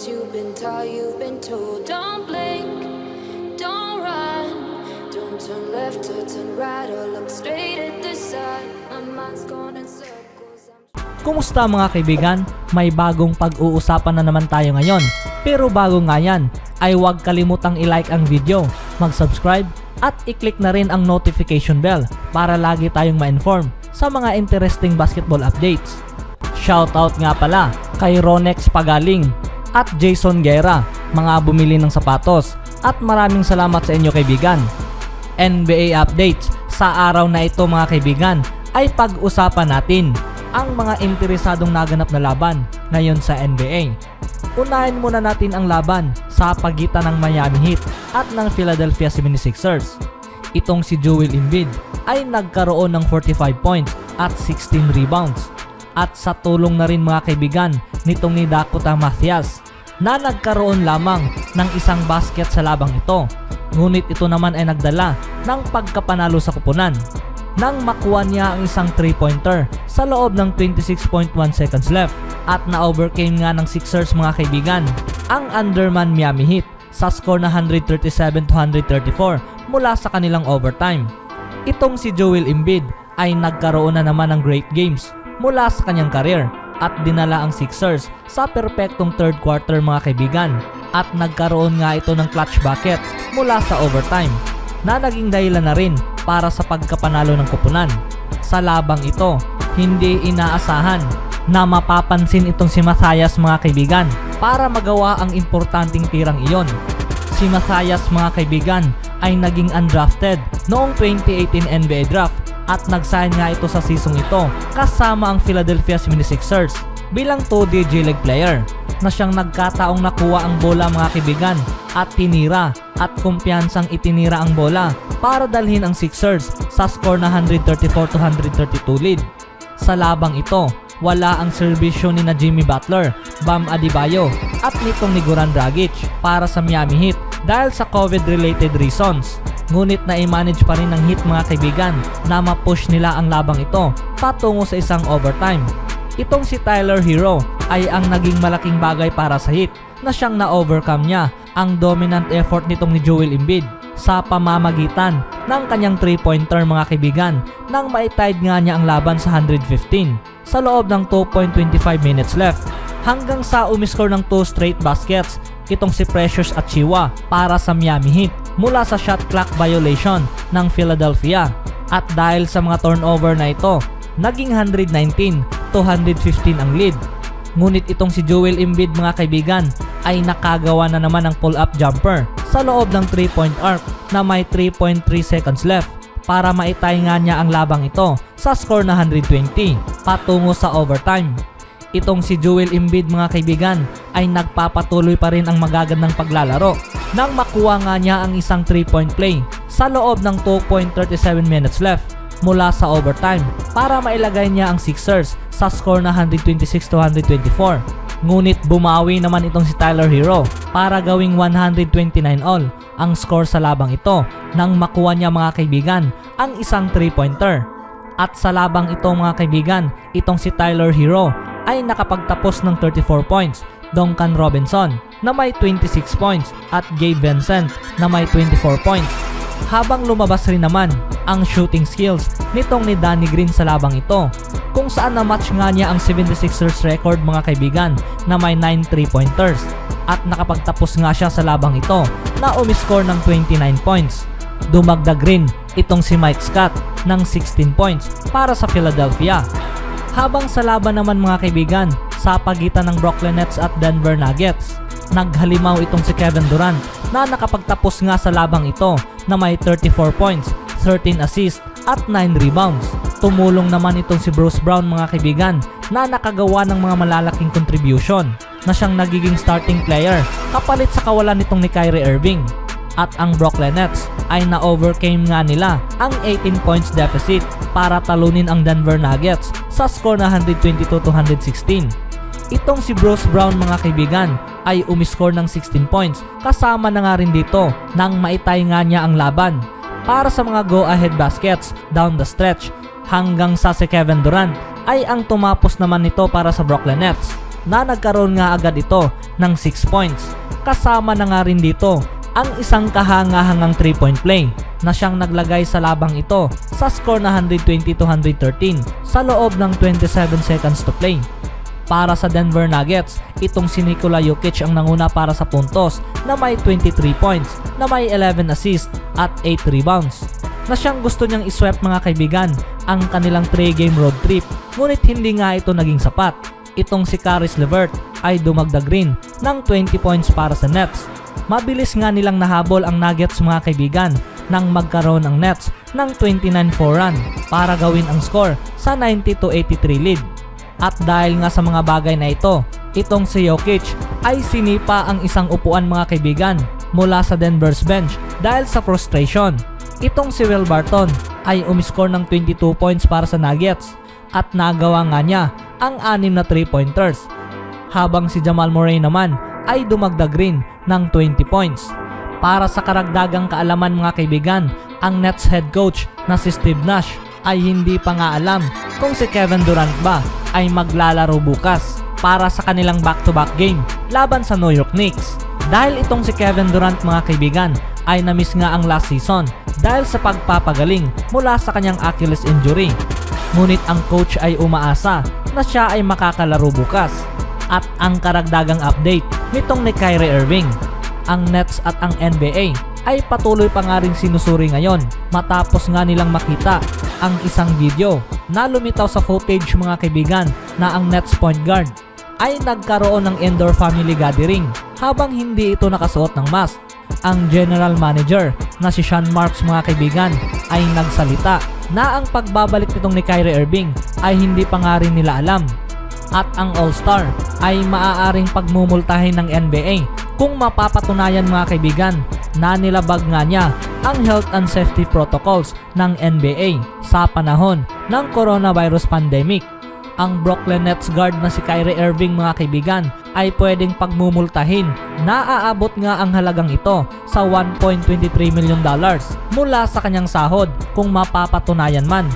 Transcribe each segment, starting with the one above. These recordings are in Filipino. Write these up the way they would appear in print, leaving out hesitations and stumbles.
things you've been taught, you've been told. Don't blink, don't run, don't turn left or turn right or look straight at the sun. My mind's going in circles. Kumusta mga kaibigan? May bagong pag-uusapan na naman tayo ngayon. Pero bago nga yan, ay huwag kalimutang i-like ang video, mag-subscribe, at i-click na rin ang notification bell para lagi tayong ma-inform sa mga interesting basketball updates. Shoutout nga pala kay Ronex Pagaling at Jason Guerra, mga bumili ng sapatos, at maraming salamat sa inyo kaibigan. NBA updates sa araw na ito mga kaibigan ay pag-usapan natin ang mga interesadong naganap na laban ngayon sa NBA. Unahin muna natin ang laban sa pagitan ng Miami Heat at ng Philadelphia 76ers. Itong si Joel Embiid ay nagkaroon ng 45 points at 16 rebounds. At sa tulong na rin mga kaibigan nitong ni Dakota Mathias na nagkaroon lamang ng isang basket sa labang ito. Ngunit ito naman ay nagdala ng pagkapanalo sa kupunan nang makuha niya ang isang 3-pointer sa loob ng 26.1 seconds left at na-overcame nga ng Sixers mga kaibigan ang underman Miami Heat sa score na 137-134 mula sa kanilang overtime. Itong si Joel Embiid ay nagkaroon na naman ng great games mula sa kanyang career at dinala ang Sixers sa perpektong third quarter mga kaibigan at nagkaroon nga ito ng clutch bucket mula sa overtime na naging dahilan na rin para sa pagkapanalo ng kupunan. Sa labang ito, hindi inaasahan na mapapansin itong si Mathias mga kaibigan para magawa ang importanteng tirang iyon. Si Mathias mga kaibigan ay naging undrafted noong 2018 NBA draft at nag-sign nga ito sa season ito kasama ang Philadelphia 76ers bilang 2D G-League player na siyang nagkataong nakuha ang bola mga kaibigan at tinira at kumpiyansang itinira ang bola para dalhin ang Sixers sa score na 134-132 lead. Sa labang ito, wala ang serbisyo ni na Jimmy Butler, Bam Adebayo at nitong ni Goran Dragic para sa Miami Heat dahil sa COVID-related reasons. Ngunit na-manage pa rin ng Heat mga kaibigan na ma-push nila ang labang ito patungo sa isang overtime. Itong si Tyler Hero ay ang naging malaking bagay para sa Heat na siyang na-overcome niya ang dominant effort nitong ni Joel Embiid sa pamamagitan ng kanyang 3-pointer mga kaibigan nang maitide nga niya ang laban sa 115 sa loob ng 2.25 minutes left hanggang sa umiscore ng 2 straight baskets itong si Precious Achiuwa para sa Miami Heat mula sa shot clock violation ng Philadelphia. At dahil sa mga turnover na ito, naging 119-115 ang lead. Ngunit itong si Joel Embiid mga kaibigan ay nakagawa na naman ng pull-up jumper sa loob ng 3-point arc na may 3.3 seconds left para maitay nga niya ang labang ito sa score na 120 patungo sa overtime. Itong si Joel Embiid mga kaibigan ay nagpapatuloy pa rin ang magagandang paglalaro nang makuha nga niya ang isang 3-point play sa loob ng 2.37 minutes left mula sa overtime para mailagay niya ang Sixers sa score na 126-124. Ngunit bumawi naman itong si Tyler Hero para gawing 129 all ang score sa labang ito nang makuha niya mga kaibigan ang isang 3-pointer. At sa labang ito mga kaibigan, itong si Tyler Hero ay nakapagtapos ng 34 points, Duncan Robinson na may 26 points at Gabe Vincent na may 24 points. Habang lumabas rin naman ang shooting skills nitong ni Danny Green sa labang ito kung saan na-match nga niya ang 76ers record mga kaibigan na may 9 3-pointers at nakapagtapos nga siya sa labang ito na umiscore ng 29 points. Dumagdag rin itong si Mike Scott ng 16 points para sa Philadelphia. Habang sa laban naman mga kaibigan sa pagitan ng Brooklyn Nets at Denver Nuggets, naghalimaw itong si Kevin Durant na nakapagtapos nga sa labang ito na may 34 points, 13 assists at 9 rebounds. Tumulong naman itong si Bruce Brown mga kaibigan na nakagawa ng mga malalaking contribution na siyang nagiging starting player kapalit sa kawalan nitong ni Kyrie Irving. At ang Brooklyn Nets ay na-overcame nga nila ang 18 points deficit para talunin ang Denver Nuggets sa score na 122-116. Itong si Bruce Brown mga kaibigan ay umiscore ng 16 points kasama na nga rin dito nang maitay nga niya ang laban para sa mga go-ahead baskets down the stretch hanggang sa si Kevin Durant ay ang tumapos naman nito para sa Brooklyn Nets. na nagkaroon nga agad ito ng 6 points. Kasama na nga rin dito ang isang kahanga-hangang 3-point play na siyang naglagay sa labang ito sa score na 120-113 sa loob ng 27 seconds to play. Para sa Denver Nuggets, itong si Nikola Jokic ang nanguna para sa puntos na may 23 points, na may 11 assists at 8 rebounds. Na siyang gusto niyang iswep mga kaibigan ang kanilang 3-game road trip, ngunit hindi nga ito naging sapat. Itong si Caris LeVert ay dumagdag rin ng 20 points para sa Nets. Mabilis nga nilang nahabol ang Nuggets mga kaibigan nang magkaroon ang Nets ng 29-4 run para gawin ang score sa 90-83 lead. At dahil nga sa mga bagay na ito, itong si Jokic ay sinipa ang isang upuan mga kaibigan mula sa Denver's bench dahil sa frustration. Itong si Will Barton ay umiscore ng 22 points para sa Nuggets at nagawa nga niya ang 6 na 3-pointers. Habang si Jamal Murray naman ay dumagdag rin ng 20 points. Para sa karagdagang kaalaman mga kaibigan, ang Nets head coach na si Steve Nash ay hindi pa nga alam kung si Kevin Durant ba ay maglalaro bukas para sa kanilang back-to-back game laban sa New York Knicks. Dahil itong si Kevin Durant mga kaibigan ay na-miss nga ang last season dahil sa pagpapagaling mula sa kanyang Achilles injury. Ngunit ang coach ay umaasa na siya ay makakalaro bukas. At ang karagdagang update nitong ni Kyrie Irving, ang Nets at ang NBA ay patuloy pa nga ring sinusuri ngayon matapos nga nilang makita ang isang video na lumitaw sa footage mga kaibigan na ang Nets point guard ay nagkaroon ng indoor family gathering habang hindi ito nakasuot ng mask. Ang general manager na si Sean Marks mga kaibigan ay nagsalita na ang pagbabalik nitong ni Kyrie Irving ay hindi pa nga rin nila alam. At ang All-Star ay maaaring pagmumultahin ng NBA kung mapapatunayan mga kaibigan na nilabag nga niya ang health and safety protocols ng NBA sa panahon ng coronavirus pandemic. Ang Brooklyn Nets guard na si Kyrie Irving mga kaibigan ay pwedeng pagmumultahin na aabot nga ang halagang ito sa $1.23 million mula sa kanyang sahod kung mapapatunayan man.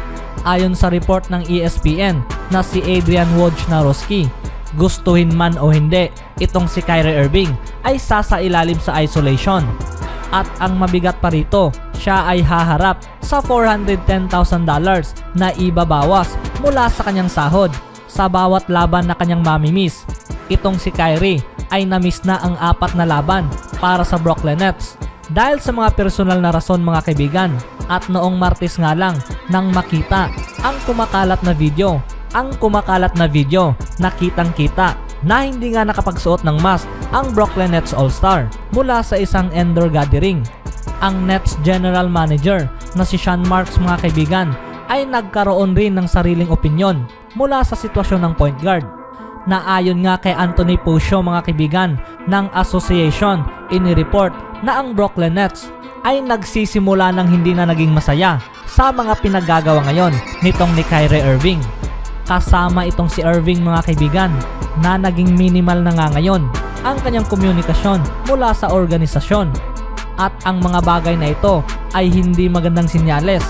Ayon sa report ng ESPN na si Adrian Wojnarowski, gustuhin man o hindi, itong si Kyrie Irving ay sasailalim sa isolation. At ang mabigat pa rito, siya ay haharap sa $410,000 na ibabawas mula sa kanyang sahod sa bawat laban na kanyang mamimiss. Itong si Kyrie ay na-miss na ang 4 na laban para sa Brooklyn Nets dahil sa mga personal na rason mga kaibigan. At noong Martes nga lang nang makita ang kumakalat na video na kitang-kita na hindi nga nakapagsuot ng mask ang Brooklyn Nets All-Star mula sa isang indoor gathering. Ang Nets General Manager na si Sean Marks mga kaibigan ay nagkaroon rin ng sariling opinyon mula sa sitwasyon ng point guard na ayon nga kay Anthony Puccio mga kaibigan ng association, inireport na ang Brooklyn Nets ay nagsisimula ng hindi na naging masaya sa mga pinaggagawa ngayon nitong ni Kyrie Irving. Kasama itong si Irving mga kaibigan na naging minimal na nga ngayon ang kanyang komunikasyon mula sa organisasyon. At ang mga bagay na ito ay hindi magandang sinyales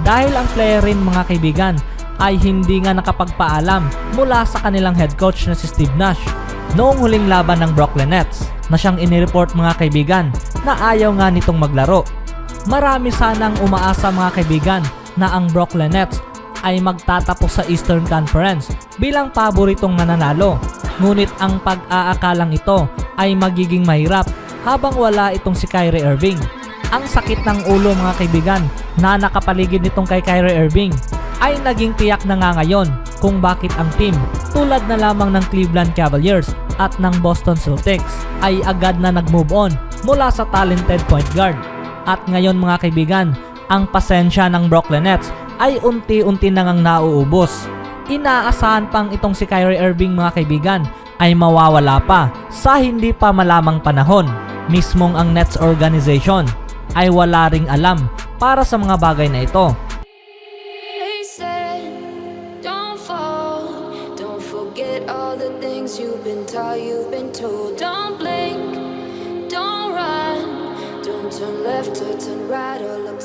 dahil ang player rin mga kaibigan ay hindi nga nakapagpaalam mula sa kanilang head coach na si Steve Nash noong huling laban ng Brooklyn Nets na siyang inireport mga kaibigan na ayaw nga nitong maglaro. Marami sanang umaasa mga kaibigan na ang Brooklyn Nets ay magtatapos sa Eastern Conference bilang paboritong mananalo. Ngunit ang pag-aakalang ito ay magiging mahirap habang wala itong si Kyrie Irving. Ang sakit ng ulo mga kaibigan na nakapaligid nitong kay Kyrie Irving ay naging tiyak na nga ngayon kung bakit ang team tulad na lamang ng Cleveland Cavaliers at ng Boston Celtics ay agad na nag-move on mula sa talented point guard. At ngayon mga kaibigan, ang pasensya ng Brooklyn Nets ay unti-unti na ngang nauubos. Inaasahan pang itong si Kyrie Irving mga kaibigan ay mawawala pa sa hindi pa malamang panahon. Mismong ang Nets organization ay wala ring alam para sa mga bagay na ito. They said, don't fall, don't forget all the things you've been taught, you've been told. Don't blink, don't run, don't turn left or turn right or look